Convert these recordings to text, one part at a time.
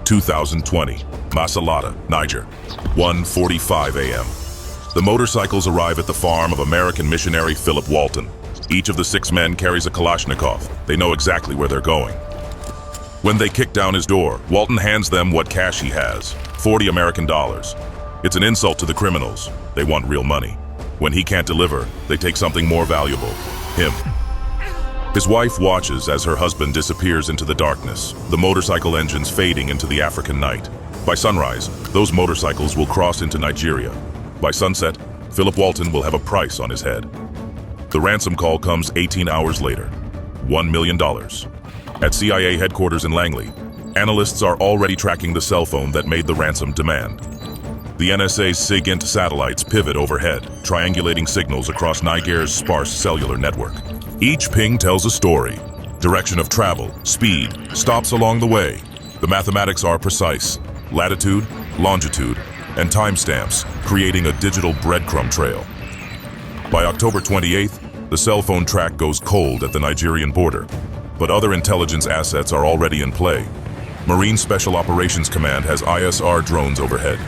2020, Masalada, Niger, 1:45 a.m. The motorcycles arrive at the farm of American missionary Philip Walton. Each of the 6 men carries a Kalashnikov. They know exactly where they're going. When they kick down his door, Walton hands them what cash he has, $40 American. It's an insult to the criminals. They want real money. When he can't deliver, they take something more valuable, him. His wife watches as her husband disappears into the darkness, the motorcycle engines fading into the African night. By sunrise, those motorcycles will cross into Nigeria. By sunset, Philip Walton will have a price on his head. The ransom call comes 18 hours later, $1 million. At CIA headquarters in Langley, analysts are already tracking the cell phone that made the ransom demand. The NSA's SIGINT satellites pivot overhead, triangulating signals across Niger's sparse cellular network. Each ping tells a story. Direction of travel, speed, stops along the way. The mathematics are precise. Latitude, longitude, and timestamps, creating a digital breadcrumb trail. By October 28th, the cell phone track goes cold at the Nigerian border. But other intelligence assets are already in play. Marine Special Operations Command has ISR drones overhead.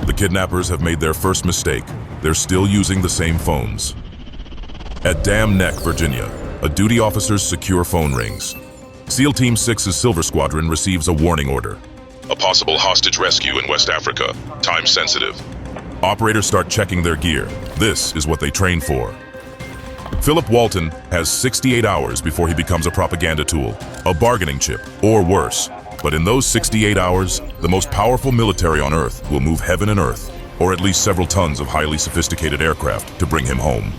The kidnappers have made their first mistake. They're still using the same phones. At Dam Neck, Virginia, a duty officer's secure phone rings. SEAL Team 6's Silver Squadron receives a warning order. A possible hostage rescue in West Africa, time sensitive. Operators start checking their gear. This is what they train for. Philip Walton has 68 hours before he becomes a propaganda tool, a bargaining chip, or worse. But in those 68 hours, the most powerful military on Earth will move heaven and earth, or at least several tons of highly sophisticated aircraft to bring him home.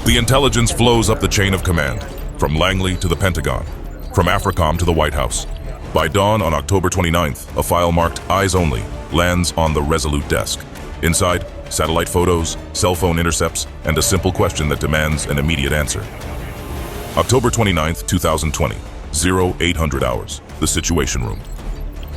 The intelligence flows up the chain of command, from Langley to the Pentagon, from AFRICOM to the White House. By dawn on October 29th, a file marked Eyes Only lands on the Resolute desk. Inside, satellite photos, cell phone intercepts, and a simple question that demands an immediate answer. October 29th, 2020, 0800 hours, the Situation Room.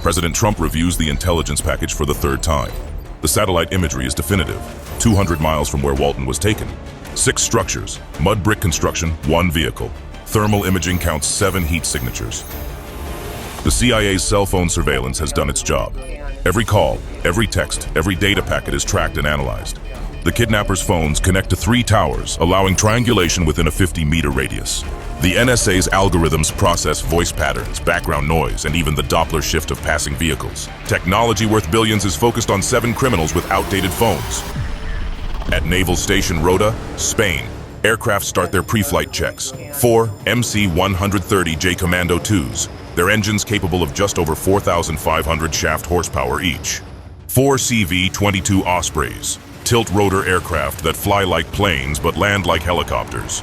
President Trump reviews the intelligence package for the 3rd time. The satellite imagery is definitive, 200 miles from where Walton was taken. 6 structures, mud brick construction, 1 vehicle. Thermal imaging counts 7 heat signatures. The CIA's cell phone surveillance has done its job. Every call, every text, every data packet is tracked and analyzed. The kidnappers' phones connect to 3 towers, allowing triangulation within a 50-meter radius. The NSA's algorithms process voice patterns, background noise, and even the Doppler shift of passing vehicles. Technology worth billions is focused on 7 criminals with outdated phones. At Naval Station Rota, Spain, aircraft start their pre-flight checks. 4 MC-130J Commando 2s, their engines capable of just over 4,500 shaft horsepower each. 4 CV-22 Ospreys, tilt-rotor aircraft that fly like planes but land like helicopters.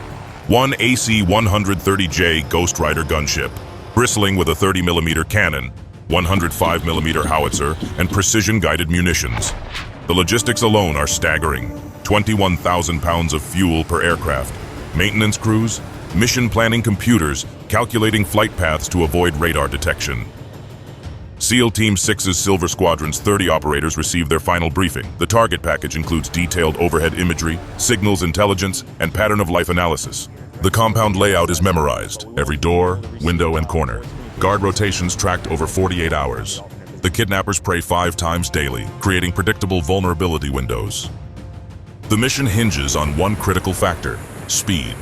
1 AC-130J Ghost Rider gunship, bristling with a 30mm cannon, 105mm howitzer, and precision-guided munitions. The logistics alone are staggering. 21,000 pounds of fuel per aircraft, maintenance crews, mission planning computers calculating flight paths to avoid radar detection. SEAL Team 6's Silver Squadron's 30 operators receive their final briefing. The target package includes detailed overhead imagery, signals intelligence, and pattern-of-life analysis. The compound layout is memorized, every door, window, and corner. Guard rotations tracked over 48 hours. The kidnappers pray 5 times daily, creating predictable vulnerability windows. The mission hinges on one critical factor: speed.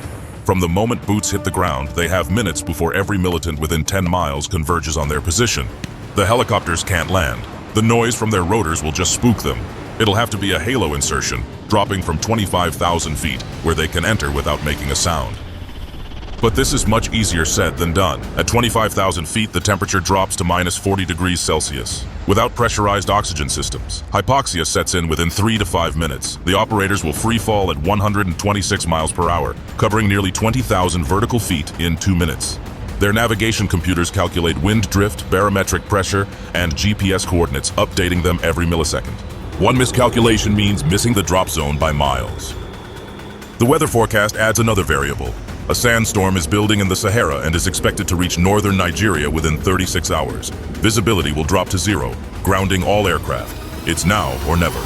From the moment boots hit the ground, they have minutes before every militant within 10 miles converges on their position. The helicopters can't land. The noise from their rotors will just spook them. It'll have to be a halo insertion, dropping from 25,000 feet, where they can enter without making a sound. But this is much easier said than done. At 25,000 feet, the temperature drops to -40°C. Without pressurized oxygen systems, hypoxia sets in within 3 to 5 minutes. The operators will free fall at 126 miles per hour, covering nearly 20,000 vertical feet in 2 minutes. Their navigation computers calculate wind drift, barometric pressure, and GPS coordinates, updating them every millisecond. One miscalculation means missing the drop zone by miles. The weather forecast adds another variable. A sandstorm is building in the Sahara and is expected to reach northern Nigeria within 36 hours. Visibility will drop to 0, grounding all aircraft. It's now or never.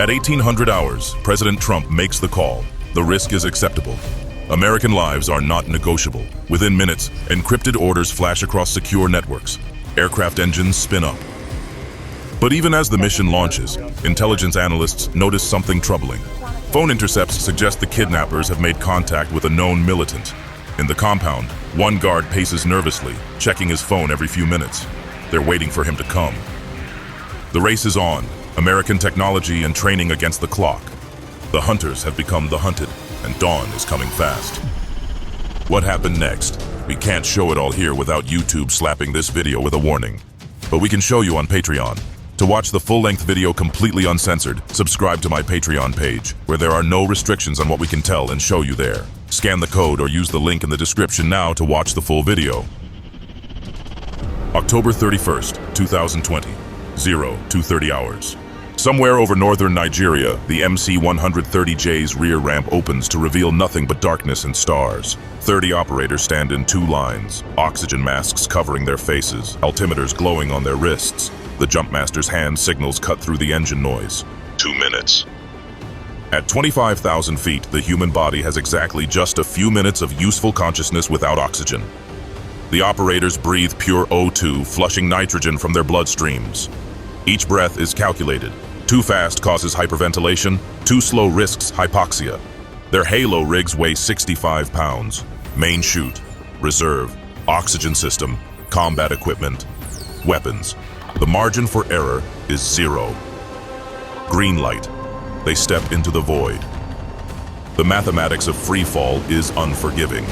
At 1800 hours, President Trump makes the call. The risk is acceptable. American lives are not negotiable. Within minutes, encrypted orders flash across secure networks. Aircraft engines spin up. But even as the mission launches, intelligence analysts notice something troubling. Phone intercepts suggest the kidnappers have made contact with a known militant. In the compound, one guard paces nervously, checking his phone every few minutes. They're waiting for him to come. The race is on, American technology and training against the clock. The hunters have become the hunted, and dawn is coming fast. What happened next? We can't show it all here without YouTube slapping this video with a warning. But we can show you on Patreon. To watch the full-length video completely uncensored, subscribe to my Patreon page, where there are no restrictions on what we can tell and show you there. Scan the code or use the link in the description now to watch the full video. October 31st, 2020, 0230 hours. Somewhere over northern Nigeria, the MC-130J's rear ramp opens to reveal nothing but darkness and stars. 30 operators stand in two lines, oxygen masks covering their faces, altimeters glowing on their wrists. The jumpmaster's hand signals cut through the engine noise. 2 minutes. At 25,000 feet, the human body has exactly just a few minutes of useful consciousness without oxygen. The operators breathe pure O2, flushing nitrogen from their bloodstreams. Each breath is calculated. Too fast causes hyperventilation, too slow risks hypoxia. Their Halo rigs weigh 65 pounds. Main chute, reserve, oxygen system, combat equipment, weapons. The margin for error is 0. Green light. They step into the void. The mathematics of free fall is unforgiving.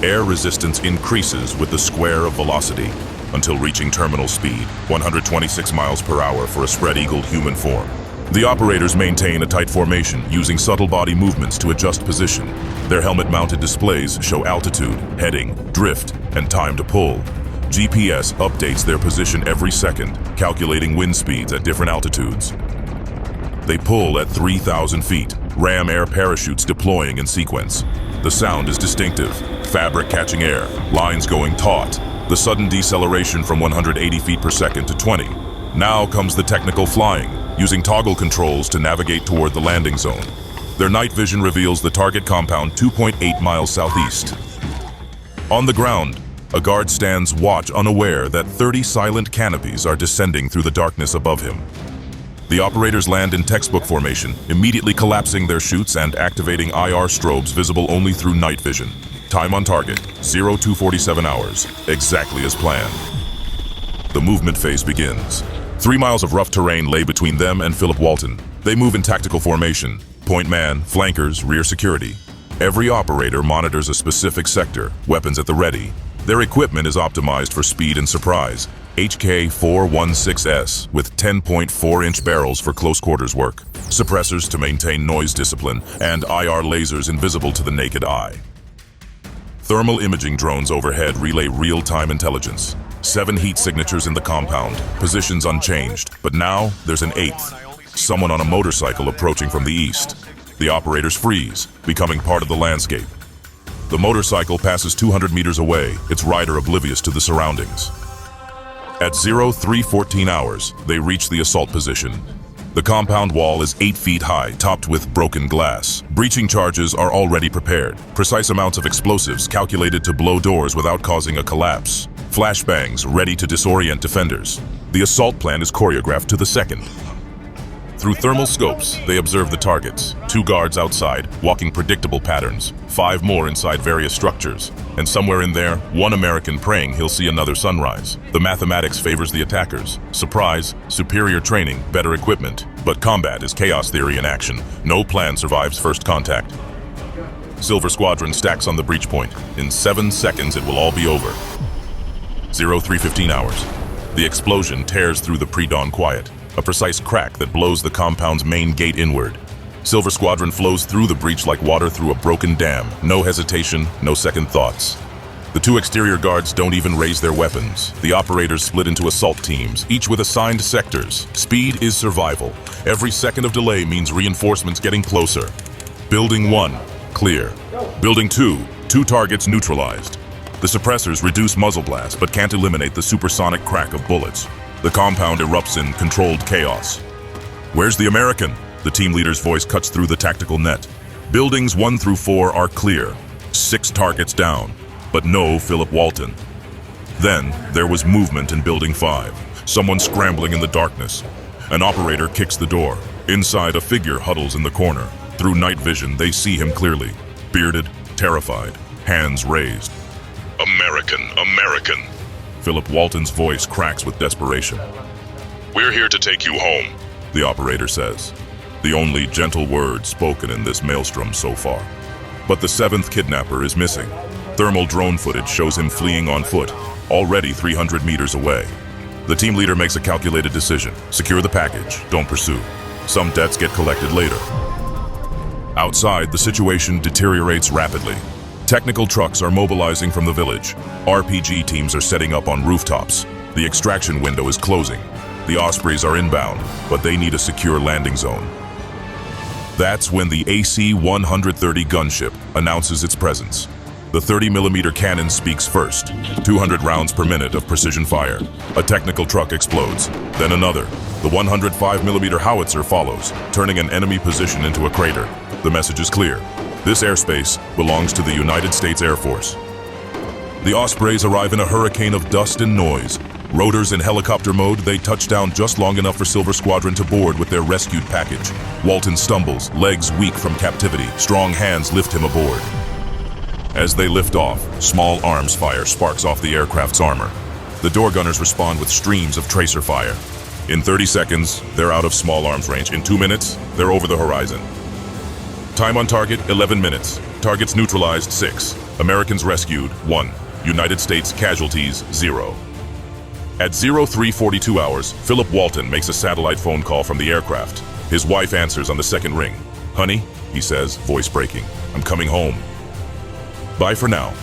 Air resistance increases with the square of velocity until reaching terminal speed, 126 miles per hour for a spread-eagled human form. The operators maintain a tight formation, using subtle body movements to adjust position. Their helmet-mounted displays show altitude, heading, drift, and time to pull. GPS updates their position every second, calculating wind speeds at different altitudes. They pull at 3,000 feet, ram air parachutes deploying in sequence. The sound is distinctive, fabric catching air, lines going taut. The sudden deceleration from 180 feet per second to 20. Now comes the technical flying, using toggle controls to navigate toward the landing zone. Their night vision reveals the target compound 2.8 miles southeast. On the ground, a guard stands watch, unaware that 30 silent canopies are descending through the darkness above him. The operators land in textbook formation, immediately collapsing their chutes and activating IR strobes visible only through night vision. Time on target, 0247 hours, exactly as planned. The movement phase begins. 3 miles of rough terrain lay between them and Philip Walton. They move in tactical formation, point man, flankers, rear security. Every operator monitors a specific sector, weapons at the ready. Their equipment is optimized for speed and surprise. HK-416S with 10.4-inch barrels for close quarters work, suppressors to maintain noise discipline, and IR lasers invisible to the naked eye. Thermal imaging drones overhead relay real-time intelligence. 7 heat signatures in the compound, positions unchanged, but now there's an 8th. Someone on a motorcycle approaching from the east. The operators freeze, becoming part of the landscape. The motorcycle passes 200 meters away, its rider oblivious to the surroundings. At 0314 hours, they reach the assault position. The compound wall is 8 feet high, topped with broken glass. Breaching charges are already prepared. Precise amounts of explosives calculated to blow doors without causing a collapse. Flashbangs ready to disorient defenders. The assault plan is choreographed to the second. Through thermal scopes, they observe the targets. 2 guards outside, walking predictable patterns. 5 more inside various structures. And somewhere in there, 1 American praying he'll see another sunrise. The mathematics favors the attackers. Surprise, superior training, better equipment. But combat is chaos theory in action. No plan survives first contact. Silver Squadron stacks on the breach point. In 7 seconds, it will all be over. 0315 hours. The explosion tears through the pre-dawn quiet. A precise crack that blows the compound's main gate inward. Silver Squadron flows through the breach like water through a broken dam. No hesitation, no second thoughts. The 2 exterior guards don't even raise their weapons. The operators split into assault teams, each with assigned sectors. Speed is survival. Every second of delay means reinforcements getting closer. Building 1, clear. Building 2, 2 targets neutralized. The suppressors reduce muzzle blast, but can't eliminate the supersonic crack of bullets. The compound erupts in controlled chaos. Where's the American? The team leader's voice cuts through the tactical net. Buildings 1 through 4 are clear. 6 targets down, but no Philip Walton. Then, there was movement in Building 5. Someone scrambling in the darkness. An operator kicks the door. Inside, a figure huddles in the corner. Through night vision, they see him clearly. Bearded, terrified, hands raised. American, American. Philip Walton's voice cracks with desperation. We're here to take you home, the operator says. The only gentle word spoken in this maelstrom so far. But the seventh kidnapper is missing. Thermal drone footage shows him fleeing on foot, already 300 meters away. The team leader makes a calculated decision. Secure the package, don't pursue. Some debts get collected later. Outside, the situation deteriorates rapidly. Technical trucks are mobilizing from the village. RPG teams are setting up on rooftops. The extraction window is closing. The Ospreys are inbound, but they need a secure landing zone. That's when the AC-130 gunship announces its presence. The 30mm cannon speaks first, 200 rounds per minute of precision fire. A technical truck explodes, then another. The 105mm howitzer follows, turning an enemy position into a crater. The message is clear. This airspace belongs to the United States Air Force. The Ospreys arrive in a hurricane of dust and noise. Rotors in helicopter mode, they touch down just long enough for Silver Squadron to board with their rescued package. Walton stumbles, legs weak from captivity. Strong hands lift him aboard. As they lift off, small arms fire sparks off the aircraft's armor. The door gunners respond with streams of tracer fire. In 30 seconds, they're out of small arms range. In 2 minutes, they're over the horizon. Time on target, 11 minutes. Targets neutralized, 6. Americans rescued, 1. United States casualties, 0. At 0342 hours, Philip Walton makes a satellite phone call from the aircraft. His wife answers on the second ring. "Honey," he says, voice breaking, "I'm coming home." Bye for now.